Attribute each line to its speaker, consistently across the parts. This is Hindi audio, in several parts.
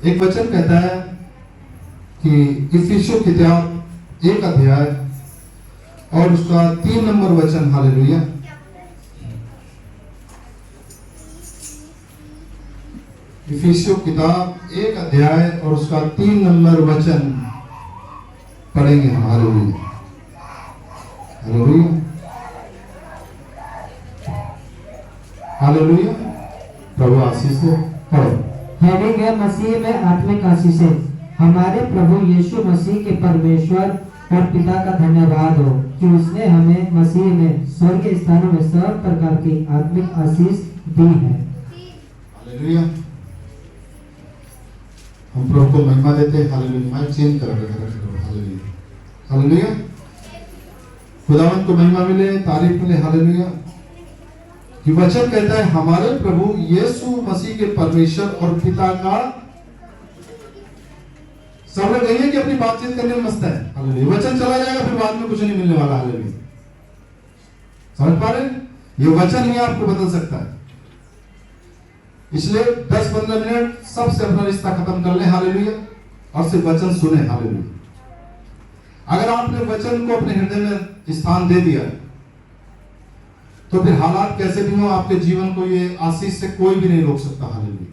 Speaker 1: एक वचन कहता है कि इफिसियों की किताब 1 अध्याय और उसका 3 नंबर वचन, हालेलुया। इफिसियों किताब 1 अध्याय और उसका 3 नंबर वचन पढ़ेंगे हम, हालेलुया हालेलुया हालेलुया। प्रभु आशीष दे, पढ़ो।
Speaker 2: हैविंग है मसीह में आत्मिक आशीषें, हमारे प्रभु यीशु मसीह के परमेश्वर और पिता का धन्यवाद हो कि उसने हमें मसीह में स्वर्गीय स्थानों में सब प्रकार की आत्मिक आशीष दी है।
Speaker 1: हालेलुया। हम प्रभु को महिमा देते हैं, हालेलुया। मैं चेंज कर रहा था, हालेलुया हालेलुया। खुदावंत को महिमा मिले, तारीफ मिले, हालेलुया। कि वचन कहता है हमारे प्रभु यीशु मसीह के परमेश्वर और पिता का, सब लोग कहिए कि अपनी बातचीत करने में मस्त है, हालेलुया। वचन चला जाएगा फिर बाद में कुछ नहीं मिलने वाला, हालेलुया। समझ पा रहे हैं? ये वचन ही आपको बदल सकता है। इसलिए 10-15 मिनट सबसे अपना रिश्ता खत्म कर ले, हालेलुया, और सिर्फ वचन सुने, हालेलुया। अगर आपने वचन को अपने हृदय में स्थान दे दिया तो फिर हालात कैसे भी हो, आपके जीवन को ये आशीष से कोई भी नहीं रोक सकता, हालेलुया।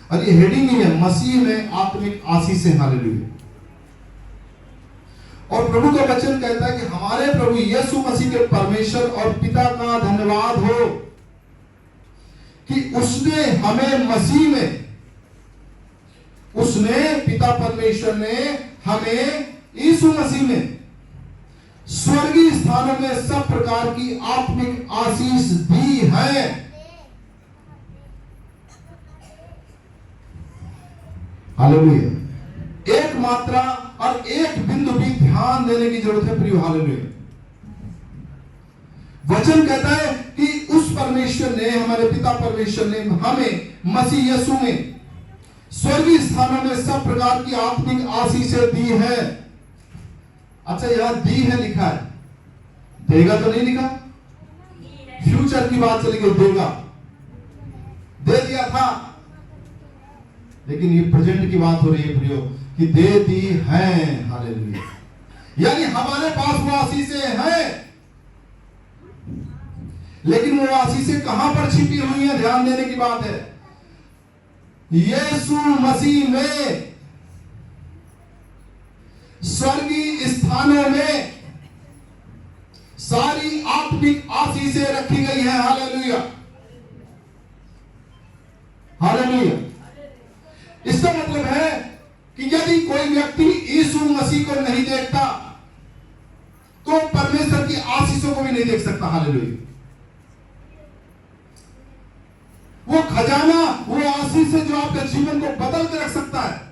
Speaker 1: और ये हेडिंग ही है, मसीह में आत्मिक आशीषें, हालेलुया। और प्रभु का वचन कहता है कि हमारे प्रभु यीशु मसीह के परमेश्वर और पिता का धन्यवाद हो कि उसने हमें मसीह में, उसने पिता परमेश्वर ने हमें यीशु मसीह में स्वर्गीय स्थानों में सब प्रकार की आत्मिक आशीष दी है। हालेलुया। एक मात्रा और एक बिंदु भी ध्यान देने की जरूरत है प्रियो, हालेलुया। वचन कहता है कि उस परमेश्वर ने, हमारे पिता परमेश्वर ने हमें मसीह यीशु में स्वर्गीय स्थानों में सब प्रकार की आत्मिक आशीषें दी है। अच्छा, यहां दी है लिखा है, देगा तो नहीं लिखा। फ्यूचर की बात चली गई, देगा, दे दिया था, लेकिन ये प्रेजेंट की बात हो रही है प्रियो कि दे दी है, हालेलुया। यानी हमारे पास वो आशीषें हैं, लेकिन वो आशीषें कहां पर छिपी हुई हैं, ध्यान देने की बात है। यीशु मसीह में स्वर्गीय स्थानों में सारी आत्मिक आशीषें रखी गई हैं, हालेलुया हालेलुया। इसका मतलब है कि यदि कोई व्यक्ति यीशु मसीह को नहीं देखता तो परमेश्वर की आशीषों को भी नहीं देख सकता, हालेलुया। वो खजाना, वो आशीष है जो आपके जीवन को बदल के रख सकता है,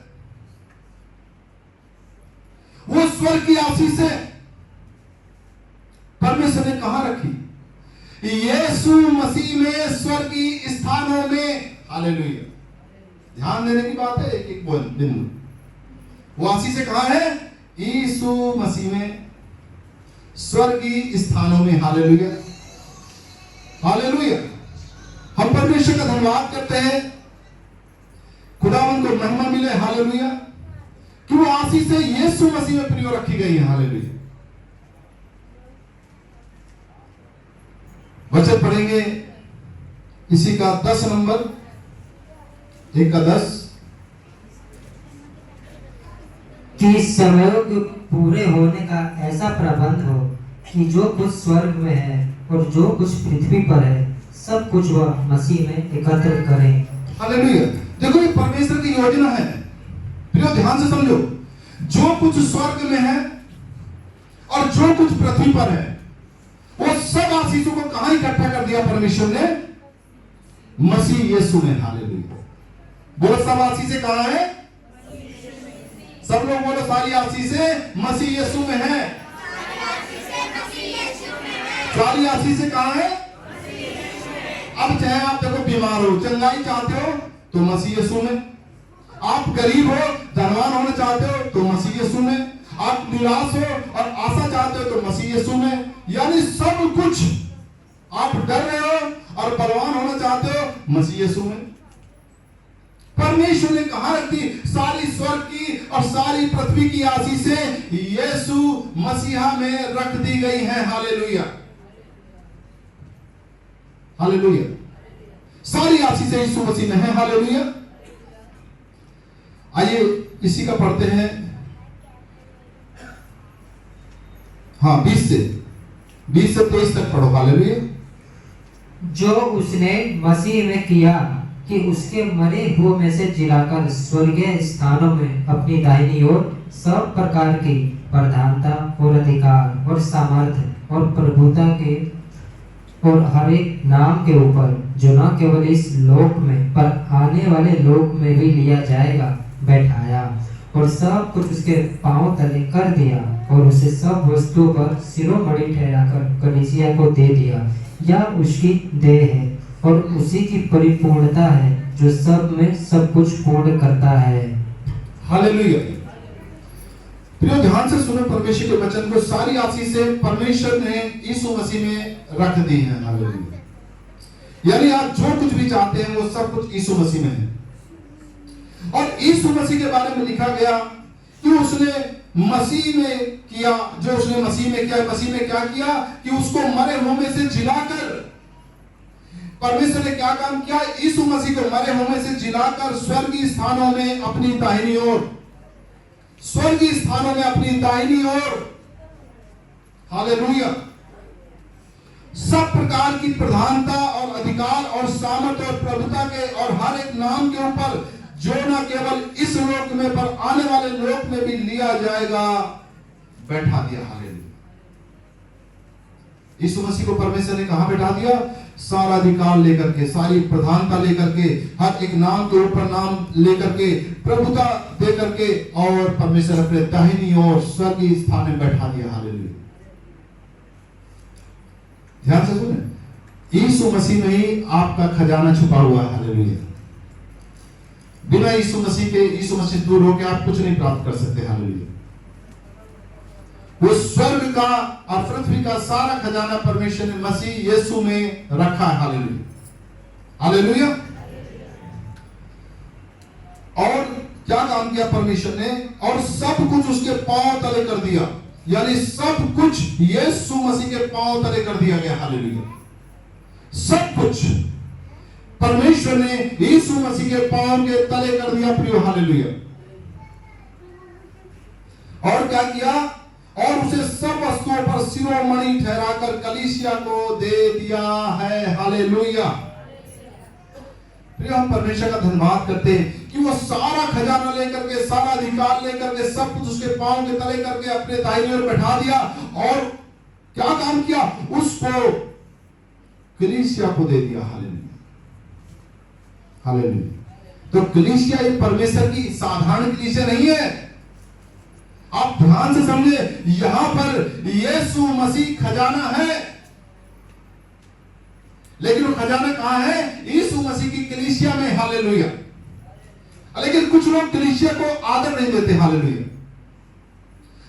Speaker 1: वो स्वर्ग की आशीष है। परमेश्वर ने कहां रखी? यीशु मसीह में स्वर्गीय स्थानों में, हालेलुया। ध्यान देने की बात है, एक एक बिंदु। वो आशीषें कहां है? यीशु मसीह में स्वर्गीय स्थानों में, हालेलुया हालेलुया। हम परमेश्वर का धन्यवाद करते हैं, खुदावन को महिमा मिले, हालेलुया, कि वो आशीषें यीशु मसीह में प्रियो रखी गई है, हालेलुया। वचन पढ़ेंगे इसी का 10 नंबर, 1 का 10,
Speaker 2: कि समयों के पूरे होने का ऐसा प्रबंध हो कि जो कुछ स्वर्ग में है और जो कुछ पृथ्वी पर है सब कुछ वह मसीह में एकत्र करें, हालेलुया।
Speaker 1: देखो ये परमेश्वर की योजना है प्रियो, ध्यान से समझो। जो कुछ स्वर्ग में है और जो कुछ पृथ्वी पर है वो सब आशीषों को कहां इकट्ठा कर दिया परमेश्वर ने? मसीह यीशु में, हालेलुया। बोलो सब आशीषें कहां है? सब लोग बोलो सारी आशीषें मसीह यीशु में है। सारी आशीषें कहां है? अब चाहे आप देखो बीमार हो, चंगाई चाहते हो तो मसीह यीशु में, आप गरीब हो, धनवान होना चाहते हो तो मसीह यीशु में, आप निराश हो और आशा चाहते हो तो मसीह यीशु में। यानी सब कुछ, आप डर रहे हो और बलवान होना चाहते हो मसीह यीशु में। परमेश्वर ने कहा रख दी, सारी स्वर्ग की और सारी पृथ्वी की आशीषें यीशु मसीहा में रख दी गई हैं। Hallelujah, hallelujah. सारी आशीषें यीशु मसीह में है। हालेलुया। आइए इसी का पढ़ते हैं। हाँ, 20 से 23 तक पढ़ो। हालेलुया।
Speaker 2: जो उसने मसीह में किया कि उसके मरे हुए में से जिलाकर स्वर्गीय स्थानों में अपनी दाहिनी ओर सब प्रकार की प्रधानता और अधिकार और सामर्थ्य और प्रभुता के और हर एक नाम के ऊपर, जो न केवल इस लोक में पर आने वाले लोक में भी लिया जाएगा, बैठाया, और सब कुछ उसके पांव तले कर दिया, और उसे सब वस्तुओं पर शिरोमणि ठहराकर कलीसिया को दे दिया। यह उसकी देह है और उसी की परिपूर्णता है, जो सब में सब कुछ पूर्ण करता है।
Speaker 1: हालेलुया। प्रियो, ध्यान से सुनो परमेश्वर के वचन को। सारी आशीषें परमेश्वर ने यीशु मसीह में रख दी हैं। हालेलुया। यानी आप जो कुछ भी चाहते हैं वो सब कुछ यीशु मसीह में है। और यीशु मसीह के बारे में लिखा गया कि उसने मसीह में किया, जो उसने मसीह में किया। मसीह में क्या किया कि उसको मरे हुए में से जिलाकर, परमेश्वर ने क्या काम किया? यीशु मसीह को मरे हुए में से जिलाकर स्वर्गीय स्थानों में अपनी दाहिनी ओर, स्वर्गीय स्थानों में अपनी दाहिनी ओर, हालेलुया, सब प्रकार की प्रधानता और अधिकार और सामर्थ और प्रभुता के और हर एक नाम के ऊपर, जो न केवल इस लोक में पर आने वाले लोक में भी लिया जाएगा, बैठा दिया। हालेलुया। यीशु मसीह को परमेश्वर ने कहां बैठा दिया? सारा अधिकार लेकर के, सारी प्रधानता लेकर के, हर एक नाम के ऊपर नाम लेकर के, प्रभुता दे करके, और परमेश्वर अपने दाहिनी ओर स्वर्गीय स्थान में बैठा दिया। हालेलुया। ध्यान से सुने, यीशु मसीह में ही आपका खजाना छुपा हुआ है। हालेलुया। बिना यीशु मसीह के, यीशु मसीह दूर होकर आप कुछ नहीं प्राप्त कर सकते। हालेलुया। वो स्वर्ग का और पृथ्वी का सारा खजाना परमेश्वर ने मसीह यीशु में रखा है। Hallelujah, hallelujah. और क्या काम किया परमेश्वर ने? और सब कुछ उसके पांव तले कर दिया। यानी सब कुछ यीशु मसीह के पांव तले कर दिया गया। हालेलुया। सब कुछ परमेश्वर ने यीशु मसीह के पांव के तले कर दिया। प्रियो, हालेलुया। और क्या किया? और उसे सब वस्तुओं पर शिरोमणि ठहराकर कलीसिया को दे दिया है। हालेलुया। प्रिय, हम परमेश्वर का धन्यवाद करते हैं कि वो सारा खजाना लेकर के, सारा अधिकार लेकर के, सब कुछ उसके पांव के तले करके अपने दाहिनी ओर बैठा दिया। और क्या काम किया? उसको कलीसिया को दे दिया। Hallelujah, hallelujah. तो कलीसिया ये परमेश्वर की साधारण कलीसिया नहीं है। आप ध्यान से समझे, यहां पर यीशु मसीह खजाना है, लेकिन वो खजाना कहां है? यीशु मसीह की कलीसिया में। हालेलुया। लेकिन कुछ लोग कलीसिया को आदर नहीं देते। हालेलुया।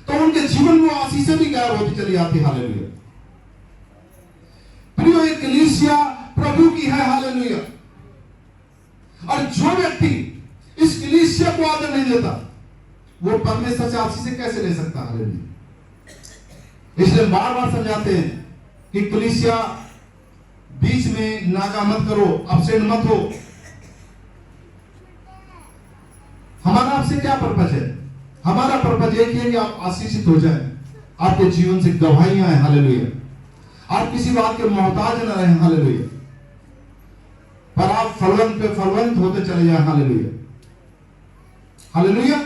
Speaker 1: तो उनके जीवन में आशीषें भी गायब होती चली आती। हालेलुया। प्रियो, ये कलीसिया प्रभु की है। हालेलुया। और जो व्यक्ति इस कलीसिया को आदर नहीं देता, वो परमेश्वर से आशीष कैसे ले सकता? हालेलुया। इसलिए बार बार समझाते हैं कि कलीसिया बीच में नागा मत करो, अपसेंट मत हो। हमारा आपसे क्या पर्पज है? हमारा पर्पज एक ही है कि आप आशीषित हो जाएं, आपके जीवन से गवाहियां आए। हालेलुया। आप किसी बात के मोहताज न रहे। हालेलुया। पर आप फलवंत पे फलवंत होते चले जाए। Hallelujah, hallelujah.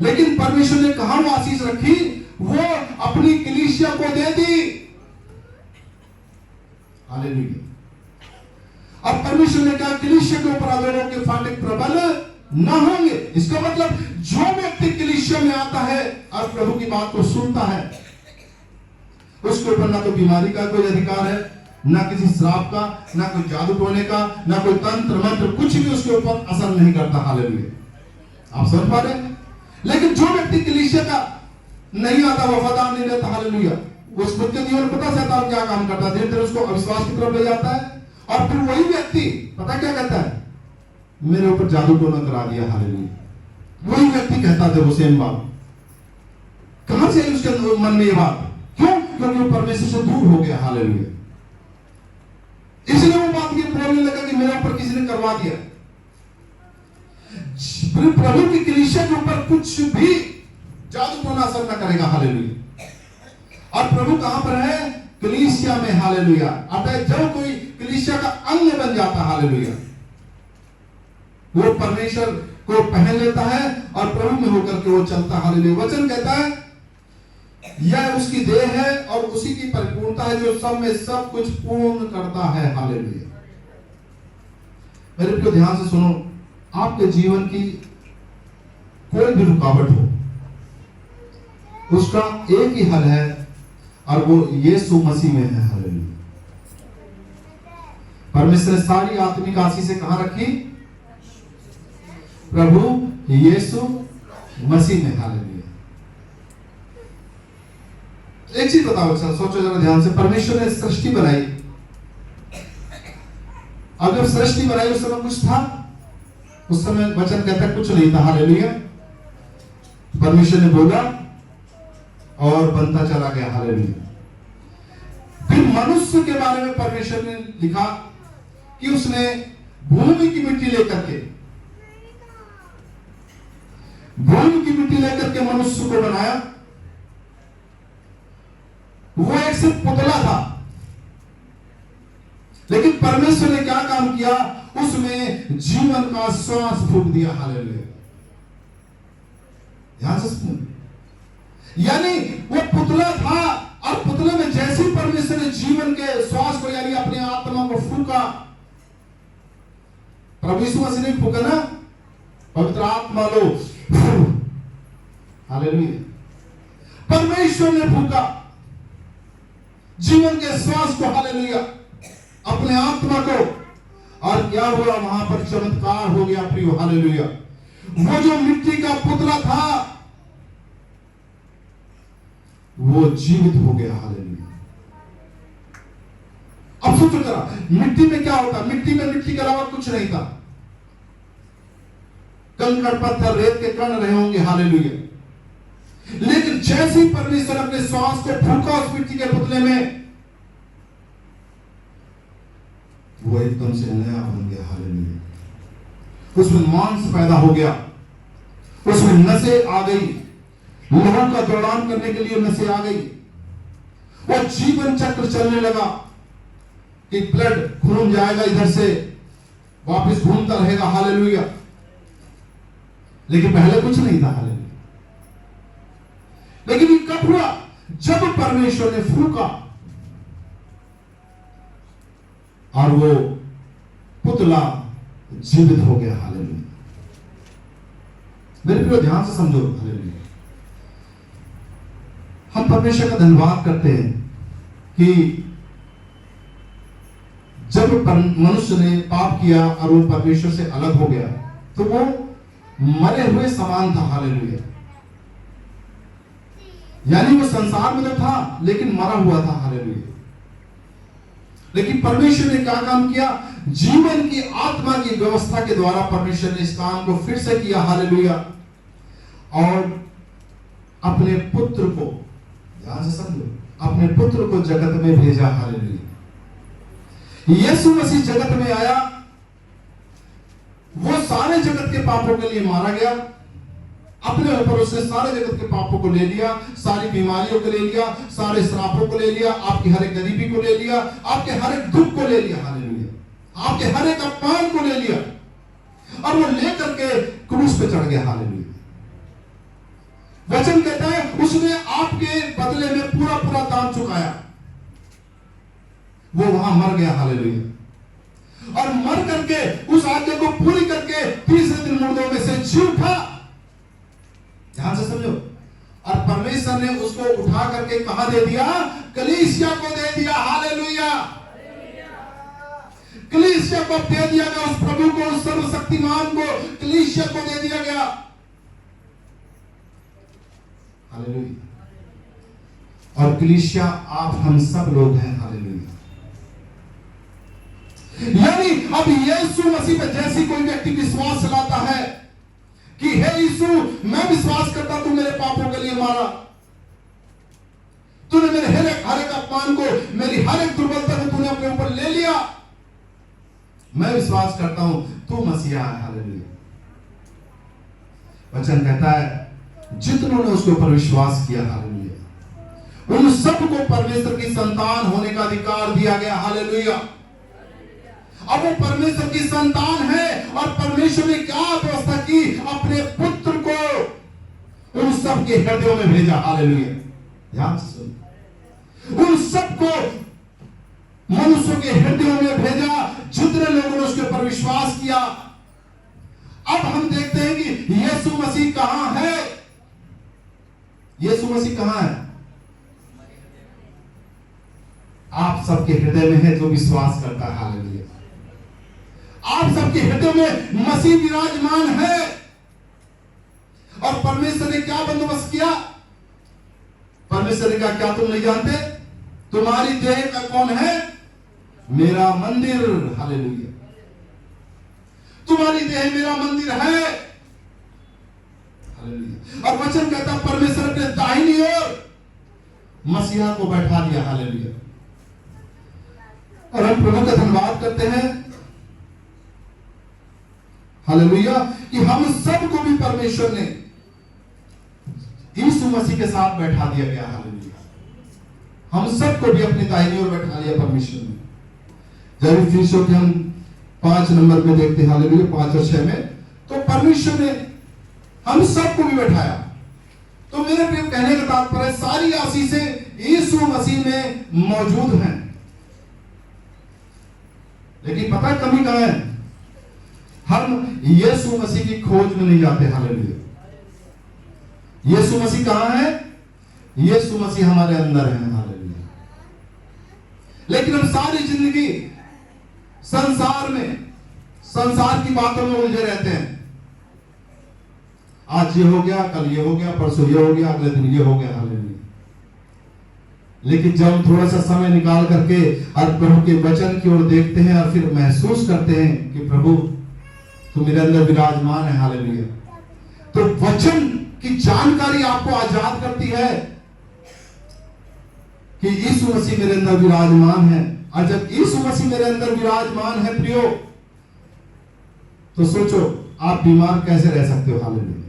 Speaker 1: लेकिन परमेश्वर ने कहां वो आशीष रखी? वो अपनी कलीसिया को दे दी। हालेलुया। अब परमेश्वर ने कहा कलीसिया के ऊपर अधरों के फाटक प्रबल न होंगे। इसका मतलब जो व्यक्ति कलीसिया में आता है और प्रभु की बात को सुनता है, उसके ऊपर ना तो बीमारी का कोई अधिकार है, ना किसी श्राप का, ना कोई जादू टोने का, ना कोई तंत्र मंत्र, कुछ भी उसके ऊपर असर नहीं करता। हालेलुया। आप समझ पा रहे हैं? लेकिन जो व्यक्ति कलीसिया का नहीं आता, वफादार नहीं रहता, हालेलुया, उस व्यक्ति के जीवन पता शैतान क्या काम करता है? धीरे धीरे उसको अविश्वास की तरफ ले जाता है। और फिर वही व्यक्ति पता क्या कहता है? मेरे ऊपर जादू टोना करा दिया। हालेलुया। वही व्यक्ति कहता था वो सेम बात। कहां से आई उसके मन में ये बात? क्यों? क्योंकि वो परमेश्वर से दूर हो गया। हालेलुया। इसलिए वो बात ये बोलने लगा कि मेरे ऊपर किसी ने करवा दिया। प्रभु की कलीसिया के ऊपर कुछ भी जादू टोना असर न करेगा। हालेलुया। और प्रभु कहां पर है? कलीसिया में। हालेलुया। अतः जब कोई कलीसिया का अंग बन जाता, हालेलुया, वो परमेश्वर को पहन लेता है और प्रभु में होकर के वो चलता। हालेलुया। वचन कहता है यह उसकी देह है और उसी की परिपूर्णता है जो सब में सब कुछ पूर्ण करता है। हालेलुया। मेरे प्रिय ध्यान से सुनो, आपके जीवन की कोई भी रुकावट हो, उसका एक ही हल है और वो यीशु मसीह में है। हालेलुया। परमेश्वर ने सारी आत्मिक आशीष कहां रखी? प्रभु यीशु मसीह में। हालेलुया। एक चीज बताओ, सोचो जरा ध्यान से। परमेश्वर ने सृष्टि बनाई, अब जब सृष्टि बनाई उस समय कुछ था? उस समय वचन कहता है कुछ नहीं था। हालेलुया। परमेश्वर ने बोला और बनता चला गया। हालेलुया। फिर मनुष्य के बारे में परमेश्वर ने लिखा कि उसने भूमि की मिट्टी लेकर के मनुष्य को बनाया। वो एक सिर्फ पुतला था, लेकिन परमेश्वर ने क्या काम किया? उसमें जीवन का श्वास फूंक दिया। हालेलुया। ध्यान से सुनो। यानी वो पुतला था और पुतले में जैसे ही परमेश्वर ने जीवन के श्वास को यानी अपनी आत्मा को फूंका, प्रभु यीशु मसीह ने फूंका ना, पवित्र आत्मा लो। हालेलुया। परमेश्वर ने फूंका जीवन के श्वास को। हालेलुया। अपने आत्मा को, और क्या हुआ? वहां पर चमत्कार हो गया प्रियो। हालेलुया। वो जो मिट्टी का पुतला था वो जीवित हो गया। हालेलुया। अब सोचो जरा, मिट्टी में क्या होता? मिट्टी में मिट्टी के अलावा कुछ नहीं था। कंकड़ पत्थर रेत के कण रहे होंगे। हालेलुया। लेकिन जैसे ही परमेश्वर अपने श्वास को फूंका उस मिट्टी के पुतले में, वो एकदम से नया बन गया। हालेलुया। उसमें मांस पैदा हो गया, उसमें नसें आ गई, लोगों का दौड़ान करने के लिए नसें आ गई। वो जीवन चक्र चलने लगा कि ब्लड खून जाएगा इधर से, वापस घूमता रहेगा। हालेलुया। लेकिन पहले कुछ नहीं था। हालेलुया। लेकिन ये कब हुआ? जब परमेश्वर ने फूंका और वो पुतला जीवित हो गया। हालेलुया। मेरे प्रिय ध्यान से समझो। हालेलुया। हम परमेश्वर का धन्यवाद करते हैं कि जब मनुष्य ने पाप किया और वो परमेश्वर से अलग हो गया तो वो मरे हुए समान था। हालेलुया। यानी वो संसार में तो था लेकिन मरा हुआ था। हालेलुया। लेकिन परमेश्वर ने क्या काम किया? जीवन की आत्मा की व्यवस्था के द्वारा परमेश्वर ने इस काम को फिर से किया। हालेलुया। और अपने पुत्र को, ध्यान से समझो, अपने पुत्र को जगत में भेजा। हालेलुया। यीशु मसीह जगत में आया, वो सारे जगत के पापों के लिए मारा गया, अपने ऊपर उसने सारे जगत के पापों को ले लिया, सारी बीमारियों को ले लिया, सारे श्रापों को ले लिया, आपकी हर एक गरीबी को ले लिया, आपके हर एक दुख को ले लिया। हालेलुया। आपके हर एक अपमान को ले लिया और वो लेकर के क्रूस पे चढ़ गया। हालेलुया। वचन कहता है उसने आपके बदले में पूरा पूरा दाम चुकाया। वो वहां मर गया। हालेलुया। और मर करके उस आज्ञा को पूरी करके तीसरे दिन मुर्दों में से जी उठा। ध्यान से समझो। और परमेश्वर ने उसको उठा करके कहां दे दिया? कलीसिया को दे दिया। हालेलुया। कलीसिया को दे दिया गया, उस प्रभु को, उस सर्वशक्तिमान को, कलीसिया को दे दिया गया। हालेलुया। और कलीसिया आप हम सब लोग हैं। हालेलुया। यानी अब यीशु मसीह पे जैसी कोई व्यक्ति विश्वास लाता है कि हे यीशु, मैं विश्वास करता तू मेरे पापों के लिए मारा, तूने मेरे हर एक अपमान को, मेरी हर एक दुर्बलता को तूने अपने ऊपर ले लिया, मैं विश्वास करता हूं तू मसीहा है। हालेलुया। वचन कहता है जितनों ने उसके ऊपर विश्वास किया, हालेलुया, उन सबको परमेश्वर की संतान होने का अधिकार दिया गया। हालेलुया। अब वो परमेश्वर की संतान है और परमेश्वर ने क्या व्यवस्था की, अपने पुत्र को उन सब के हृदयों में भेजा। हालेलुया। ध्यान से सुन, उन सबको मनुष्यों के हृदयों में भेजा जितने लोगों ने उसके ऊपर विश्वास किया। अब हम देखते हैं कि यीशु मसीह कहां है। यीशु मसीह कहां है? आप सबके हृदय में है जो विश्वास करता है। हालेलुया। आप सबके हृदय में मसीह विराजमान है। और परमेश्वर ने क्या बंदोबस्त किया? परमेश्वर ने कहा क्या तुम नहीं जानते, तुम्हारी देह का कौन है? मेरा मंदिर। हालेलुया। तुम्हारी देह मेरा मंदिर है। हालेलुया। और वचन कहता परमेश्वर अपने दाहिनी ओर मसीहा को बैठा दिया। हालेलुया। और हम प्रभु का धन्यवाद करते हैं, हालेलुया, कि हम सबको भी परमेश्वर ने यीशु मसीह के साथ बैठा दिया गया। हालेलुया। हम सबको भी अपनी दाहिनी ओर बैठा लिया परमेश्वर ने। जब इफिसियों के हम 5 नंबर में देखते हैं, हालेलुया, 5 और 6 में, तो परमेश्वर ने हम सबको भी बैठाया। तो मेरे प्रिय कहने का तात्पर्य सारी आशीषें यीशु मसीह में मौजूद हैं। लेकिन पता कमी कहां है? हम यीशु मसीह की खोज में नहीं जाते। हालेलुया। यीशु मसीह कहां है? यीशु मसीह हमारे अंदर है। हालेलुया। लेकिन हम सारी जिंदगी संसार में, संसार की बातों में उलझे रहते हैं। आज ये हो गया, कल ये हो गया, परसों ये हो गया, अगले दिन ये हो गया। हालेलुया। लेकिन जब थोड़ा सा समय निकाल करके और प्रभु के वचन की ओर देखते हैं और फिर महसूस करते हैं कि प्रभु तू मेरे अंदर विराजमान है। हालेलुया। तो वचन की जानकारी आपको आजाद करती है कि यीशु मसीह मेरे अंदर विराजमान है। और जब यीशु मसीह मेरे अंदर विराजमान है प्रियो, तो सोचो आप बीमार कैसे रह सकते हो। हालेलुया।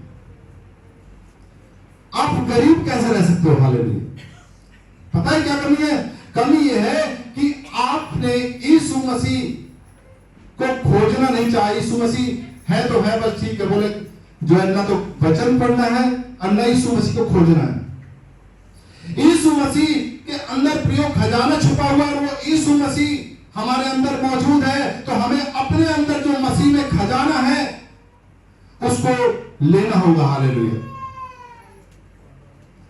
Speaker 1: आप गरीब कैसे रह सकते हो। हालेलुया। पता है क्या कमी है? कमी यह है कि आपने यीशु मसीह को खोजना नहीं चाहा। यीशु मसीह है तो है, बस ठीक है, बोले जो है ना तो वचन पढ़ना है और न यीशु मसीह को खोजना है। यीशु मसीह के अंदर प्रियो खजाना छुपा हुआ है, वो यीशु मसीह हमारे अंदर मौजूद है। तो हमें अपने अंदर जो मसीह में खजाना है उसको लेना होगा। हालेलुया।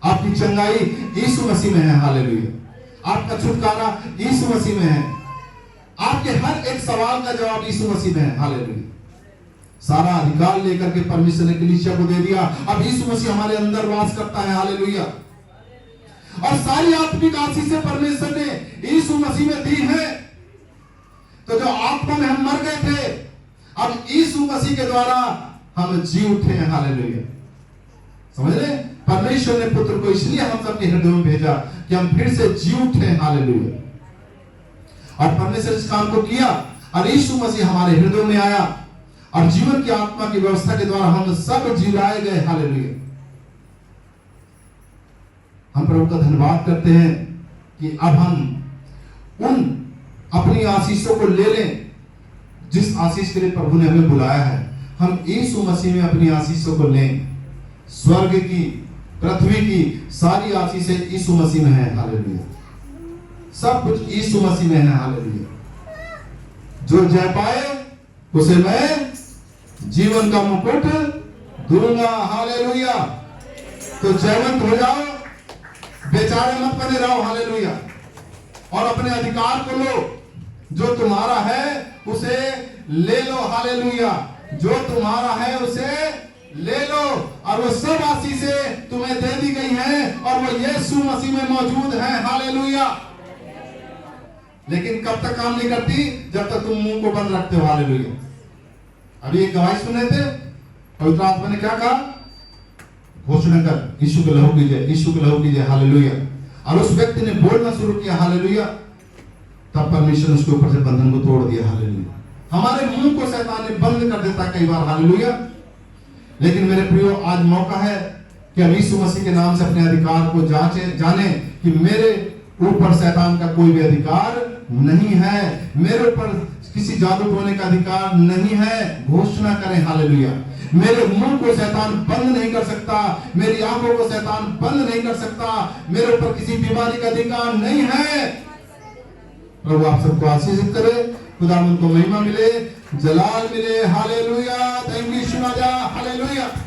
Speaker 1: आपकी चंगाई यीशु मसीह में है। हालेलुया। आपका छुटकारा यीशु मसीह में है। आपके हर एक सवाल का जवाब यीशु मसीह में है। हालेलुया। सारा अधिकार लेकर के परमेश्वर ने कलीसिया को दे दिया। अब यीशु मसीह हमारे अंदर वास करता है। हालेलुया। और सारी आत्मिक आशीषें परमेश्वर ने यीशु मसीह में दी है। तो जो आत्मा में हम मर गए थे, अब यीशु मसीह के द्वारा हम जी उठे हैं। हालेलुया। समझ रहे? परमेश्वर ने पुत्र को इसलिए हम सबके हृदय में भेजा कि हम फिर से जी उठे। हालेलुया। और परमेश्वर इस काम को किया और यीशु मसीह हमारे हृदय में आया और जीवन की आत्मा की व्यवस्था के द्वारा हम सब जिलाए गए। हालेलुया। हम प्रभु का धन्यवाद करते हैं कि अब हम उन अपनी आशीषों को ले लें जिस आशीष के लिए प्रभु ने हमें बुलाया है। हम यीशु मसीह में अपनी आशीषों को लें। स्वर्ग की, पृथ्वी की सारी आशीषें यीशु मसीह में है। हालेलुया। सब कुछ यीशु मसीह में है। हालेलुया। जो जय पाए उसे मैं जीवन का मुकुट दूंगा। हालेलुया। तो जयवंत हो जाओ, बेचारे मत बने रहो। हालेलुया। और अपने अधिकार को लो, जो तुम्हारा है उसे ले लो। हालेलुया। जो तुम्हारा है उसे ले लो। और वो सब आशीषें तुम्हें दे दी गई हैं और वो यीशु मसीह में मौजूद है। हालेलुया। लेकिन कब तक काम नहीं करती? जब तक तुम मुंह को बंद रखते हो। हालेलुया। अभी एक गवाही सुने थे, पवित्र आत्मा ने क्या कहा? घोषणा कर, यीशु के लहू कीजिए, यीशु के लहू कीजिए। हालेलुया। और उस व्यक्ति ने बोलना शुरू किया। हालेलुया। तब परमेश्वर ने उसके ऊपर से बंधन को तोड़ दिया। हालेलुया। हमारे मुंह को शैतान ने बंद कर देता कई बार। हालेलुया। लेकिन मेरे प्रियो, आज मौका है कि हम यीशु मसीह के नाम से अपने अधिकार को जाने कि मेरे ऊपर शैतान का कोई भी अधिकार नहीं है, मेरे ऊपर किसी जादू टोने का अधिकार नहीं है। घोषणा करें। हालेलुया। मेरे मुंह को शैतान बंद नहीं कर सकता, मेरी आंखों को शैतान बंद नहीं कर सकता, मेरे ऊपर किसी बीमारी का अधिकार नहीं है। प्रभु आप सबको आशीषित करे, खुदावंद को महिमा मिले, जलाल मिले। Hallelujah. Thank you Yeshu Raja. Hallelujah.